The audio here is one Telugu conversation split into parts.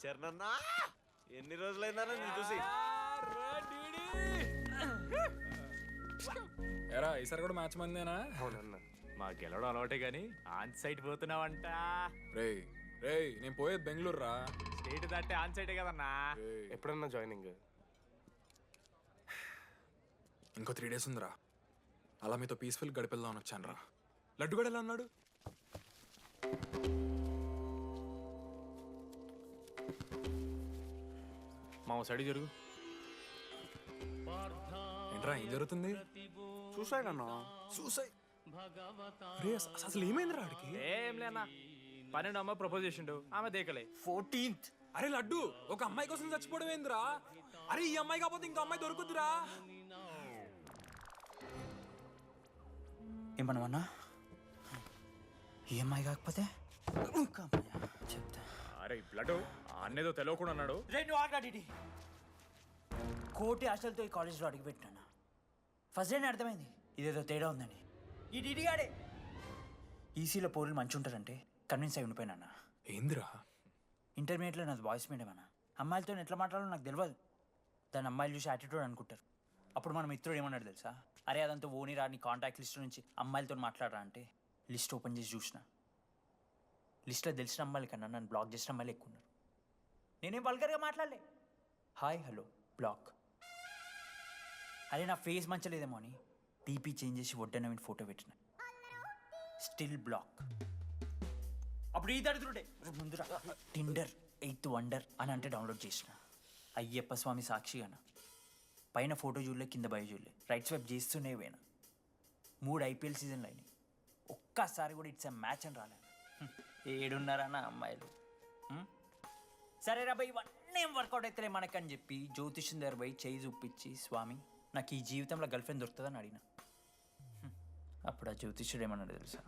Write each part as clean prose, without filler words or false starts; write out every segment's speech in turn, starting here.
చరణన్నా ఎన్ని రోజులైందా నేను చూసి. ఎరా ఈసారి కూడా మ్యాచ్ మందేనా? అవునన్నా. మా గెలవడం అలవాటే గానీ ఆన్ సైట్ పోతున్నావంట. రేయ్ రేయ్ నేను పోయేది బెంగళూరు రా. స్టేట్ దాటే ఆన్ సైటే కదన్నా. ఎప్పుడన్నా జాయినింగ్? ఇంకో 3 days ఉందిరా. అలా మీతో పీస్ఫుల్ గడిపెళ్దామని వచ్చాను రా. లడ్డు కూడా ఎలా ఉన్నాడు? మా సైడ్ జరుగు. ఏంట్రా ఏం జరుగుతుంది? సూసైడ్ అన్నా. సూసైడ్? అసలు ఏమైందిరా ఆడికి? ఏం లేనా, 12 అమ్మ ప్రపోజ్ చేసిండు, ఆమె దేకలే. 14th. అరే లడ్డు, ఒక అమ్మాయి కోసం చచ్చిపోవడం ఏందిరా? అరే ఈ అమ్మాయి కాకపోతే ఇంకో అమ్మాయి దొరుకుతురా? ఏమన్నా ఈఎంఐ కాకపోతే ఇంకా అమ్మాయా? చెప్తా. అరే బ్లడ్ అన్నేదో తెలియకుండా అన్నాడు. రెండు ఆగాడి కోటి ఆశలతో ఈ కాలేజ్లో అడుగుపెట్టినా. ఫస్ట్ డే అర్థమైంది ఇదేదో తేడా ఉందని. ఈ డిడిగాడే ఈసీలో పోరులు మంచి ఉంటారంటే కన్విన్స్ అయి ఉండిపోయినా. ఏందిరా? ఇంటర్మీడియట్లో నాది బాయ్స్ మీడియం అన్న. అమ్మాయిలతో ఎట్లా మాట్లాడాలో నాకు తెలియదు. దాని అమ్మాయిలు చూసి యాటిట్యూడ్ అనుకుంటారు. అప్పుడు మన మిత్రుడు ఏమన్నాడు తెలుసా? అరే అదంతా ఓని రా, నీ కాంటాక్ట్ లిస్ట్ నుంచి అమ్మాయిలతో మాట్లాడరా అంటే లిస్ట్ ఓపెన్ చేసి చూసిన. లిస్ట్లో తెలిసిన అమ్మాయిల కన్నా నన్ను బ్లాక్ చేసిన అమ్మాయిలు ఎక్కువ ఉన్నారు. నేనేం వల్గర్గా మాట్లాడలే. Hi hello block. అరే నా ఫేస్ మంచలేదేమో అని టీపీ చేంజ్ చేసి వడ్డనవిని ఫోటో పెట్టిన. Still block. అప్పుడు ఈ దరిద్రుడే ముందురా టిండర్ 8th వండర్ అని అంటే డౌన్లోడ్ చేసిన. అయ్యప్ప స్వామి సాక్షిగాన పైన ఫోటో చూడలే, కింద బయ చూడలే, రైట్ స్వైప్ చేస్తూనే పోయినా. 3 IPL సీజన్లు అయినాయి. ఒక్కసారి కూడా ఇట్స్ ఎ మ్యాచ్ అని రాలేదు. ఏడున్నారన్న అమ్మాయిలు. సరే రా భయ్, ఇవన్నీ ఏం వర్కౌట్ అవుతలే మనకని చెప్పి జ్యోతిష్యం దగ్గర పోయి చేయి చూపించి, స్వామి నాకు ఈ జీవితంలో గర్ల్ ఫ్రెండ్ దొరుకుతుందని అడిగిన. అప్పుడు ఆ జ్యోతిష్యుడు ఏమన్నాడు తెలుసా?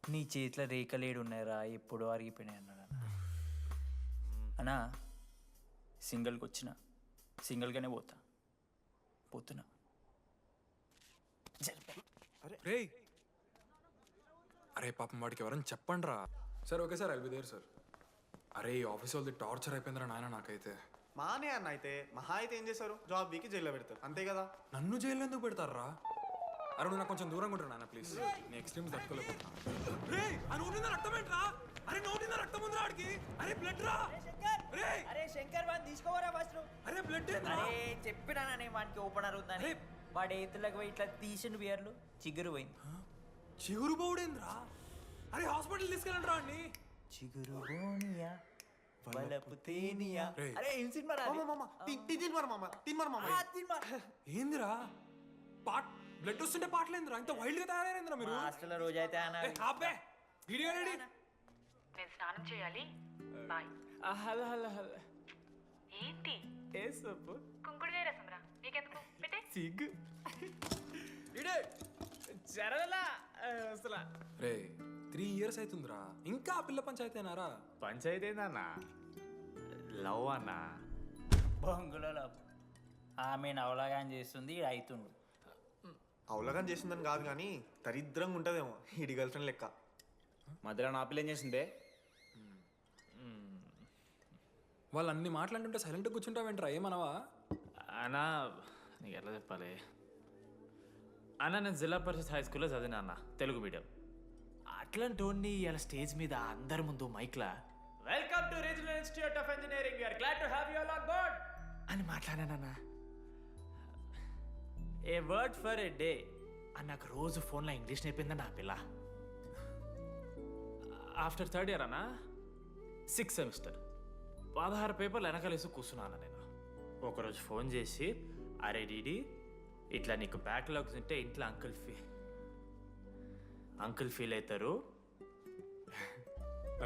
నీ చేతిలో రేఖలేడు ఉన్నాయరా, ఎప్పుడో అరిగిపోయినాయి అన్నాడు. అన్నా సింగిల్కి వచ్చిన సింగిల్గానే పోతున్నా. రేయ్ అరే పాపం వాడికి ఎవరైనా చెప్పండి రా. Sir okay sir, I'll be there sir. అరే ఈ ఆఫీస్ వాళ్ళది టార్చర్ అయిపోయిందిరా నాయన నాకైతే. మానే అన్న అయితే మహా అయితే ఏం చేశారు? జాబ్ వీకి జైల్లో పెడతారు అంతే కదా. నన్ను జైలు ఎందుకు పెడతారా? అరే నువ్వు నాకు కొంచెం దూరంగా ఉంటాడు నాన్న ప్లీజ్. నేను ఎక్స్ట్రీమ్స్ తట్టుకోలేకపోతున్నా. అరే నోటిన రక్తం ఉందిరా ఆడికి. అరే బ్లడ్ రా. అరే శంకర్ వాడిని తీసుకోవరా ఫస్ట్. అరే బ్లడ్. అరే చెప్పినా నేను వానికి ఓపెనర్ ఉందని. వాడి ఎత్తులకు పోయి ఇట్లా తీసిన బియర్లు చిగురు పోయింది. చిగురు బౌడేంద్రా? అరే హాస్పిటల్ తీసుకెళ్ళండి రా అండి. చిగురు బోనియా వలపు తేనియా. అరే ఏం సినిమా రా? ఏందిరా బ్లడ్ వస్తుంటే పాటలేందిరా? ఇంత వైల్డ్ గా తయారైందిరా మీరు. హాస్టల్లో రోజు అయితే నేను స్నానం చేయాలి. బాయ్. Hello hello hello. ఏంటి ఏ సొప్పు? కుంకుడుగాయ రసం రా, నీకెందుకు పెట్టే. సిగ్గు జరగలా అసలు. రే 3 years అవుతుందిరా, ఇంకా ఆ పిల్ల పంచాయతీ అయినారా? పంచాయతీ ఏందన్నా? లవ్ అన్నా. బొంగులో ఆమె నవలగాని చేస్తుంది అవుతుండు. అవలగాని చేసిందని కాదు కానీ దరిద్రంగా ఉంటుందేమో ఈడి గర్ల్ ఫ్రెండ్ లెక్క. మధ్యలో నా పిల్ల ఏం చేసిందే? వాళ్ళు అన్ని మాట్లాడుతుంటే సైలెంట్గా కూర్చుంటావేంట్రా? ఏమనవా? అన్నా నీకు ఎట్లా చెప్పాలి అన్న, నేను జిల్లా పరిషత్ హై స్కూల్లో చదివినా అన్న, తెలుగు మీడియం. అట్లాంటి వాడిని ఇలా స్టేజ్ మీద అందరి ముందు మైక్లా welcome to regional institute of engineering, we are glad to have you all on board అని మాట్లాడానన్నా. A word for a day అని నాకు రోజు ఫోన్లో ఇంగ్లీష్ నేర్పిందని నా పిల్ల. ఆఫ్టర్ 3rd year అన్నా 6th semester 16 పేపర్లు వెనకాలేసి కూర్చున్నాను నేను. ఒకరోజు ఫోన్ చేసి, అరే డీడీ ఇట్లా నీకు బ్యాక్లాగ్స్ ఉంటే ఇంట్లో అంకుల్ ఫీల్ అవుతారు.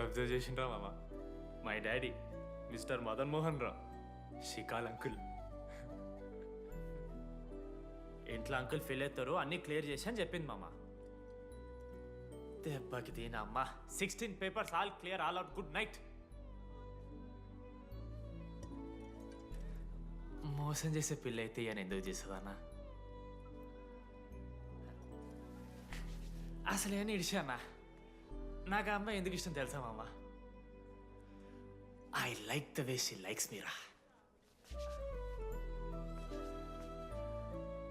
అబ్జర్వ్ చేసిండ్రా మామ, my daddy mister Madan Mohan Rao షికాల్ అంకుల్. ఇంట్లో అంకుల్ ఫీల్ అవుతారు, అన్నీ క్లియర్ చేసి అని చెప్పింది మామ. దెబ్బకి దీనమ్మా 16 papers all clear, all out, good night. మోసం చేసే పిల్ల అయితే అని ఎందుకు చేసేదానా? అసలు ఏమని ఇడిచానా? నాకు ఆ అమ్మాయి ఎందుకు ఇష్టం తెలుసా మామ? I like the way she likes Meera.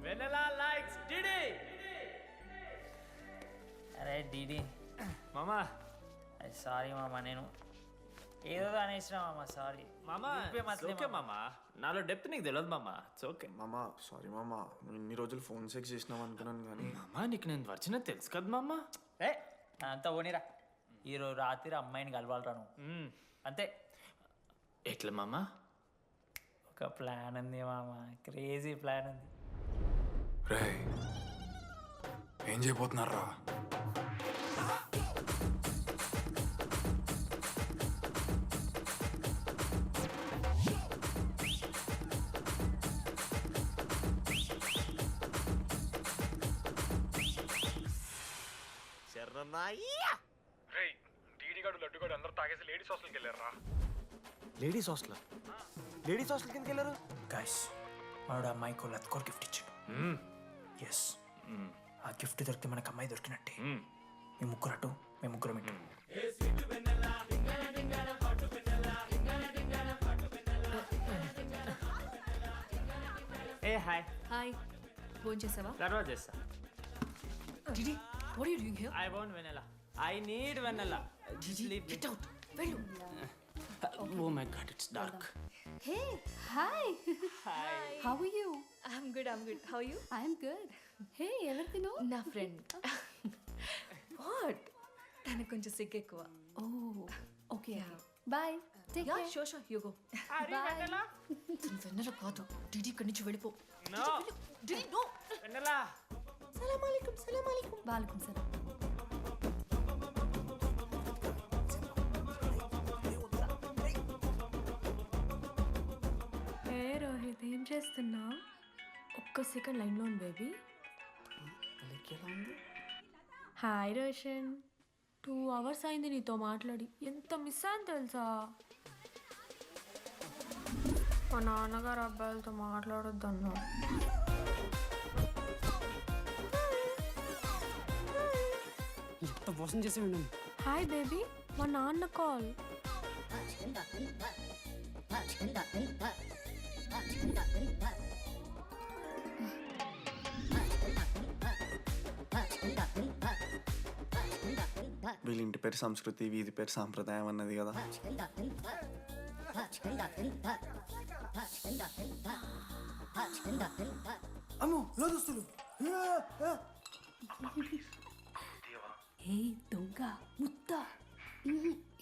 Vennela likes DD. అరే డీడీ మామా సారీ మామ, నేను ఏదో అనేసిన మామ, సారీ మామా ఓకే మామా, నాలో డెప్త్ నీకు తెలియదు మామా. ఇట్స్ ఓకే మామా సారీ మామా, నువ్వు ఇన్ని రోజులు ఫోన్ సెక్స్ చేసినావు అనుకున్నాను కానీ మామా. నీకు నేను వచ్చిన తెలుసు కదా మామా. ఏ అంతా పోనీరా, ఈరోజు రాత్రి అమ్మాయిని కలవాలరా నువ్వు, అంతే. ఎట్లా మామా? ఒక ప్లాన్ ఉంది మామ, క్రేజీ ప్లాన్ ఉంది. రే ఏం చేయబోతున్నారా? లేడీస్ హాస్టల్ కిందకి వెళ్ళారు. గైస్ వాడు అమ్మాయికి లత్కోర్ గిఫ్ట్ ఇచ్చాడు. ఎస్, ఆ గిఫ్ట్ దొరికితే మనకు అమ్మాయి దొరికినట్టే. మీ ముగ్గురు అటు, మేము ముగ్గురం ఇటు. ఏ హాయ్. హాయ్, ఫోన్ చేసావా? తర్వాత చేస్తా. DD, what are you doing here? I want Vennela. I need Vennela. Get out. వెళ్ళు. Oh my God, it's dark. Hey, hi. Hi. How are you? I'm good. How are you? I'm good. Hey, ఎవరిది నువ్వు? నా ఫ్రెండ్. వాట్? తనకు కొంచెం సిగ్గు ఎక్కువ. Oh, okay. Bye. Take care. Sure you go. Vennela. తను వెన్నెల కాదు. డిడి ఇక్కడి నుంచి వెళ్ళిపో. No DD, no. వెనెలా. వాలేకుం సలాం. ఏ రోహిత్, ఏం చేస్తున్నా? ఒక్క సెకండ్ లైన్లో ఉంది బేబీ. హాయ్ రోషన్, 2 hours అయింది నీతో మాట్లాడి. ఎంత మిస్ అని తెలుసా? మా నాన్నగారు అబ్బాయిలతో మాట్లాడొద్దన్నా. ఎంత మోసం చేసి విన్నాను. హాయ్ బేబీ, మా నాన్న కాల్. వీళ్ళ ఇంటి పేరు సంస్కృతి, వీధి పేరు సాంప్రదాయం అన్నది కదా. అమ్మో లోదుస్తులు. ఏ దొంగ ముద్ద.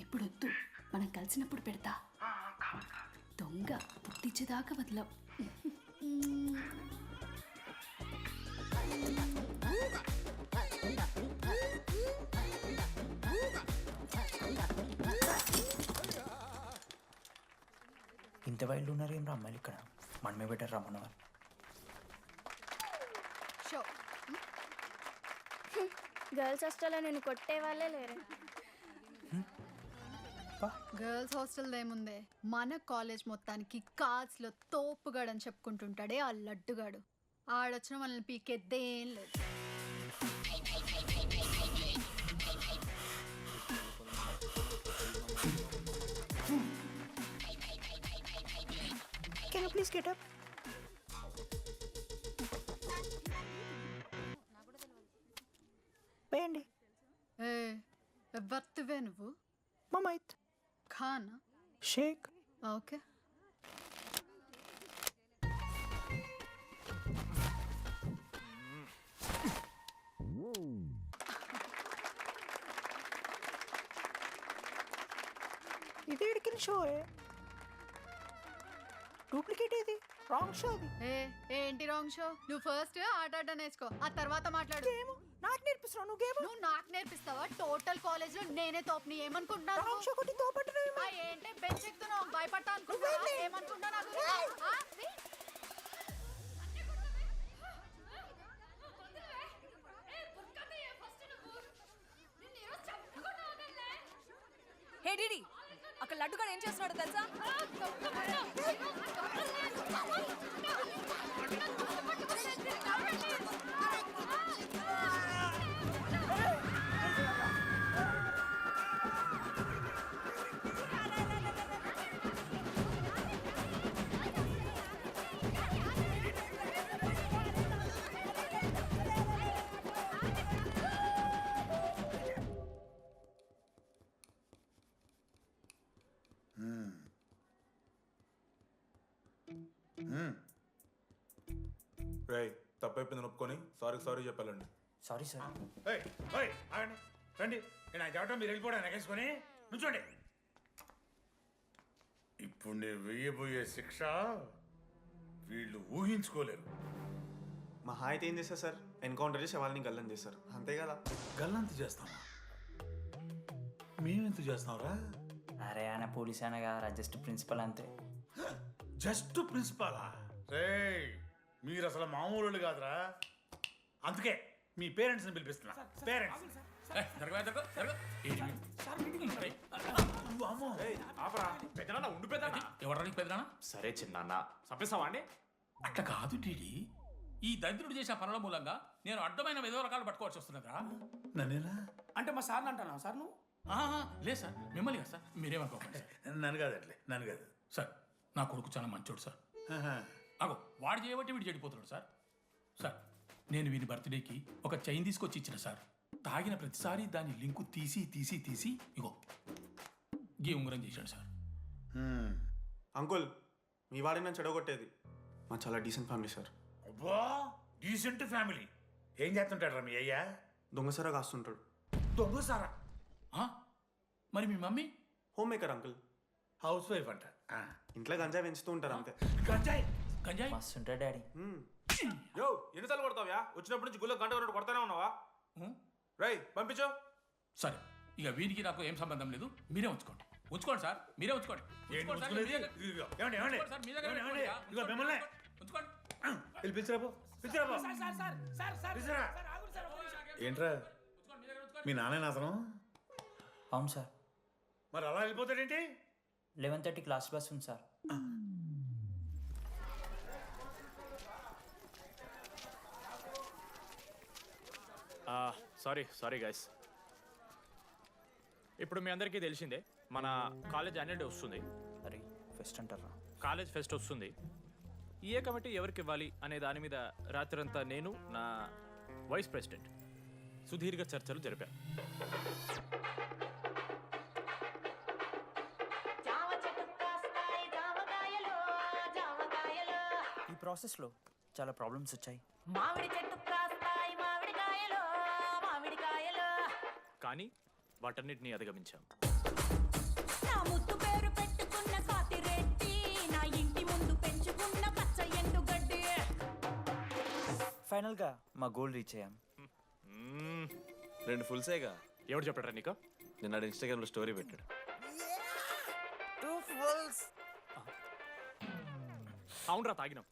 ఇప్పుడు వద్దు, మనం కలిసినప్పుడు పెడతా. దొంగ పుట్టించేదాకా వదలం. ఇంత వైల్డ్ ఉన్నారు ఏం రా అమ్మాయిలు ఇక్కడ. మనమే బెటర్ రమ్మన్న వాళ్ళు. గర్ల్స్ హాస్టల్లో నేను కొట్టే వాళ్ళే లేరు. గర్ల్స్ హాస్టల్ ఏముందే, మన కాలేజ్ మొత్తానికి కార్డ్స్లో తోపుగాడని చెప్పుకుంటుంటాడే ఆ లడ్డుగాడు. ఆడొచ్చిన మనల్ని పీకెద్దేం లేదు. Can you please get up? వేయండి. ఏ ఎవరివే నువ్వు? మమైత్ ఖానా? షేక్. ఓకే. ఇది ఎడికిన షో డూప్లికేట్, ఇది రాంగ్ షో. అది ఏంటి రాంగ్ షో? నువ్వు ఫస్ట్ ఆట ఆట నేర్చుకో, ఆ తర్వాత మాట్లాడు. నాకు నేర్పిస్తున్నావు నువ్వు గేమ్. నువ్వు నాకు నేర్పిస్తావా? టోటల్ కాలేజ్ లో నేనే తోపుని. ఏమనుకుంటున్నాను? రాంగ్ షో కొట్టి తోపట్టు. ఏంటి బెంచ్ ఎక్కుతున్నావు? భయపడతా అనుకుంటున్నా? ఏమనుకుంటా నాకు? హే డిడి, అక్కడ లడ్డుగాడు ఏం చేస్తున్నాడో తెలుసా? రై తప్పైపోయింది ఒప్పుకొని సారీ చెప్పాలండి. Sorry sir. ఆగండి రండి. నేను చెప్పడం మీరు వెళ్ళిపోవడం ఎగేసుకొని నుంచోండి. ఇప్పుడు నేను వెయ్యబోయే శిక్ష వీళ్ళు ఊహించుకోలేరు. మహా అయితే ఏం చేస్తారు సార్? ఎన్కౌంటర్ చేసి వాళ్ళని గల్లం చేస్తారు, అంతే కదా? గల్లంత చేస్తామా? మేమెంత చేస్తాంరా? అరే ఆయన పోలీస్ అయినా కదా, జస్ట్ ప్రిన్సిపల్ అంతే. జస్ట్ ప్రిన్సిపాలా? రే మీరు అసలు మామూలు కాదురా. అందుకే మీ పేరెంట్స్ని పిలిపిస్తున్నా. పేరెంట్స్ సరే చిన్న చంపేస్తావా అండి? అట్లా కాదు టీడీ. ఈ దరిద్రుడు చేసిన పనుల మూలంగా నేను అడ్డమైన విధవ రకాలు పట్టుకోవాల్సి వస్తున్నదా? నన్నేనా? అంటే మా సార్ని అంటానా సార్ నువ్వు? లేదు సార్, మిమ్మల్ని కదా సార్. మీరేమనుకోకండి సార్. నన్ను కాదట్లే, నన్ను కాదు సార్ నా కొడుకు చాలా మంచోడు సార్. అగో వాడు చేయబట్టి వీడు చెడిపోతున్నాడు సార్. సార్ నేను వీని బర్త్డేకి ఒక చైన్ తీసుకొచ్చి ఇచ్చిన సార్. తాగిన ప్రతిసారి దాని లింకు తీసి ఇగో గీ ఉంగరం చేశాడు సార్. అంకుల్, మీ వాడిని నన్ను చెడగొట్టేది. మా చాలా డీసెంట్ ఫ్యామిలీ సార్. అబ్బా డీసెంట్ ఫ్యామిలీ. ఏం చేస్తుంటాడు రా మీ అయ్యా? దొంగసరా కాస్తుంటాడు. దొంగసారా? మరి మీ mummy? Home maker uncle. House wife అంట. ఇంట్లో గంజాయి పెంచుతూ ఉంటారు అంతే. గంజాయి గంజాయి మస్తు ఉంటాడు డాడీ. యో ఎన్నిసార్లు కొడతావ్యా? వచ్చినప్పటి నుంచి గుళ్ళ గంట కొడతానే ఉన్నావా? రై పంపించు. సరే ఇక వీరికి నాకు ఏం సంబంధం లేదు. మీరే ఉంచుకోండి సార్. మీరే ఉంచుకోండి. ఏంట్రా మీ నాన్న అతను? అవును సార్. మరి అలా వెళ్ళిపోతాడేంటి? 11:30 క్లాస్ బస్ ఉంది సార్. Sorry guys. ఇప్పుడు మీ అందరికీ తెలిసిందే మన కాలేజ్ యాన్యువల్ డే వస్తుంది. అరే ఫెస్ట్ అంటారా? కాలేజ్ ఫెస్ట్ వస్తుంది. ఏ కమిటీ ఎవరికి ఇవ్వాలి అనే దాని మీద రాత్రంతా నేను నా వైస్ ప్రెసిడెంట్ సుదీర్ఘ చర్చలు జరిపాను. ఈ ప్రాసెస్లో చాలా ప్రాబ్లమ్స్ వచ్చాయి. కానీ వాటన్నిటిని అధిగమించాం. ఫైనల్గా మా గోల్ రీచ్ అయ్యాం. 2 ఫుల్సేగా. ఎవరు చెప్పారా నీకు? నిన్న ఇన్స్టాగ్రామ్లో స్టోరీ పెట్టాడు. 2 ఫుల్స్. అవునరా తాగినాం.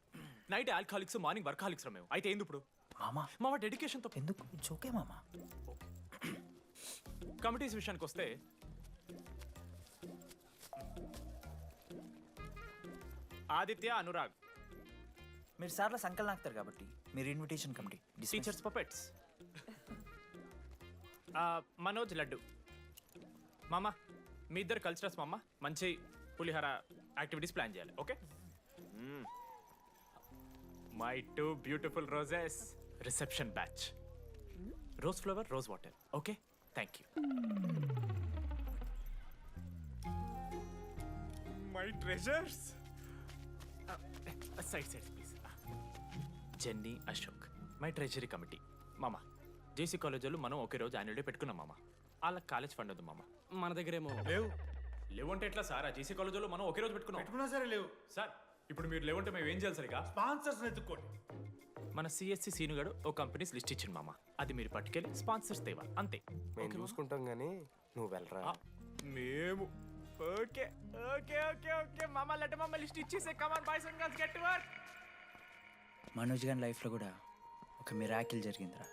నైట్ ఆల్కహాలిక్స్, మార్నింగ్ వర్కాలిక్స్ రా మేము. అయితే ఏంది ఇప్పుడు? మా డెడికేషన్తో ఎందుకు? ఇట్స్ ఓకే మామా. కమిటీస్ విషయానికి వస్తే ఆదిత్య, అనురాగ్ మీరు సార్ల సంకల్ నాకుతారు కాబట్టి మీరు invitation committee. Teachers puppets. Manoj, laddu. మామ మీ ఇద్దరు కల్చరల్స్ మామ. మంచి పులిహార యాక్టివిటీస్ ప్లాన్ చేయాలి. Okay? My 2 beautiful roses. Reception batch. Rose flower, rose water. Okay, thank you. My treasures. Side please. Jenny, Ashok my treasury committee. మామ జేసీ కాలేజీలో మనం ఒకే రోజు యాన్యువల్ డే పెట్టుకున్నాం మామ. వాళ్ళకి కాలేజ్ ఫండ్ ఉంది మామ. మన దగ్గర ఏమో లేవంటే ఎట్లా సార్? ఆ జేసీ కాలేజీలో మనం ఒకే రోజు పెట్టుకున్నా సరే లేవు సార్. ఇప్పుడు మీరు లేవంటే మేము ఏం చేయాలి సరిగా? స్పాన్సర్స్ ఎత్తుక్కోండి. మన సిఎస్సి సీనుగాడు ఓ కంపెనీస్ లిస్ట్ ఇచ్చింది మామ. అది మీరు పట్టుకెళ్ళి స్పాన్సర్స్ తేవాలి అంతే. మేము చూసుకుంటాం కానీ నువ్వు వెళ్ళరా. మేము ఓకే ఓకే ఓకే ఓకే మామ. లెట్ మామ లిస్ట్ ఇచ్చేసే. Come on boys and girls, get to work. Manoj గారి లైఫ్లో కూడా ఒక మిరాకిల్ జరిగిందిరా.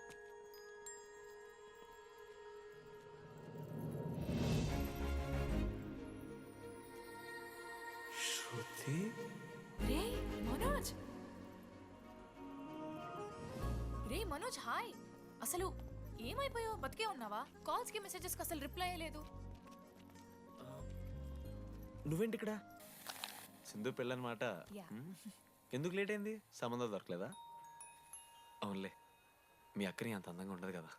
శృతి. రే మనోజ్ హాయ్. అసలు ఏమైపోయావు? బతికే ఉన్నావా? కాల్స్కి మెసేజెస్కి అసలు రిప్లై లేదు. నువ్వేంటి ఇక్కడ? సింధు పెళ్ళనమాట. ఎందుకు లేట్ అయింది? సంబంధం దొరకలేదా? అవునులే, మీ అక్కని అంత అందంగా ఉండదు కదా.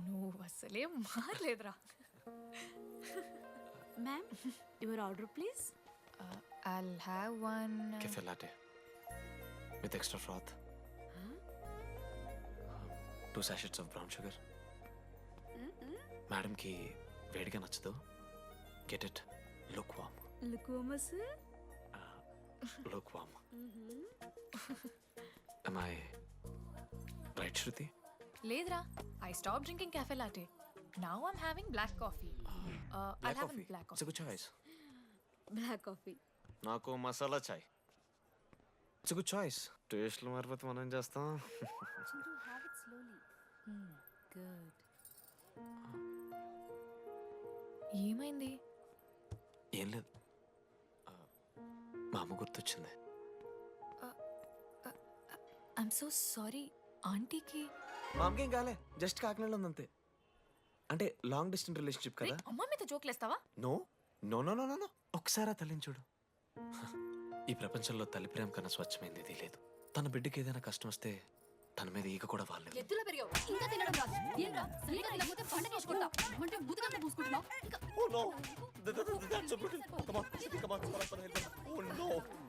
నువ్వు అసలే మారలేదురా. Ma'am your order please. I'll have one. Cafe latte with extra froth 2 sachets of brown sugar. మేడంకి వేడిగా నచ్చదు. Get it look warm. Look warm. Am I right, Shruti? లేదురా, I stopped drinking cafe latte. Now I'm having black coffee. I'll have a black It's a coffee. good choice. Black coffee. నాకు మసాలా చాయ్. It's good choice. టేస్ట్లు మారిపోతే మనం ఏం చేస్తాం? Have it slowly. గుడ్. ఏమైంది? ఏం లేదు, మా అమ్మ గుర్తొచ్చింది. I'm so sorry. ఆంటీకి మా అమ్మకేం కాలే, జస్ట్ కాకినాడలో ఉంది అంతే. అంటే లాంగ్ డిస్టెన్స్ రిలేషన్షిప్ కదా. అమ్మ మీద జోకులేస్తావా? No no no no no ఒకసారి ఆ తల్లిని చూడు. ఈ ప్రపంచంలో తల్లి ప్రేమ కన్నా స్వచ్ఛమైంది ఇది లేదు. తన బిడ్డకి ఏదైనా కష్టం వస్తే తన మీద ఈగ కూడా వాళ్ళలేదు. ఎత్తులో పెరిగావు ఇంకా తినడం రాదు. ఏంట్రా సరిగా తినకపోతే పంట చేసుకుంటా అంటే ముదుగా పూసుకుంటున్నావు. ఇంకా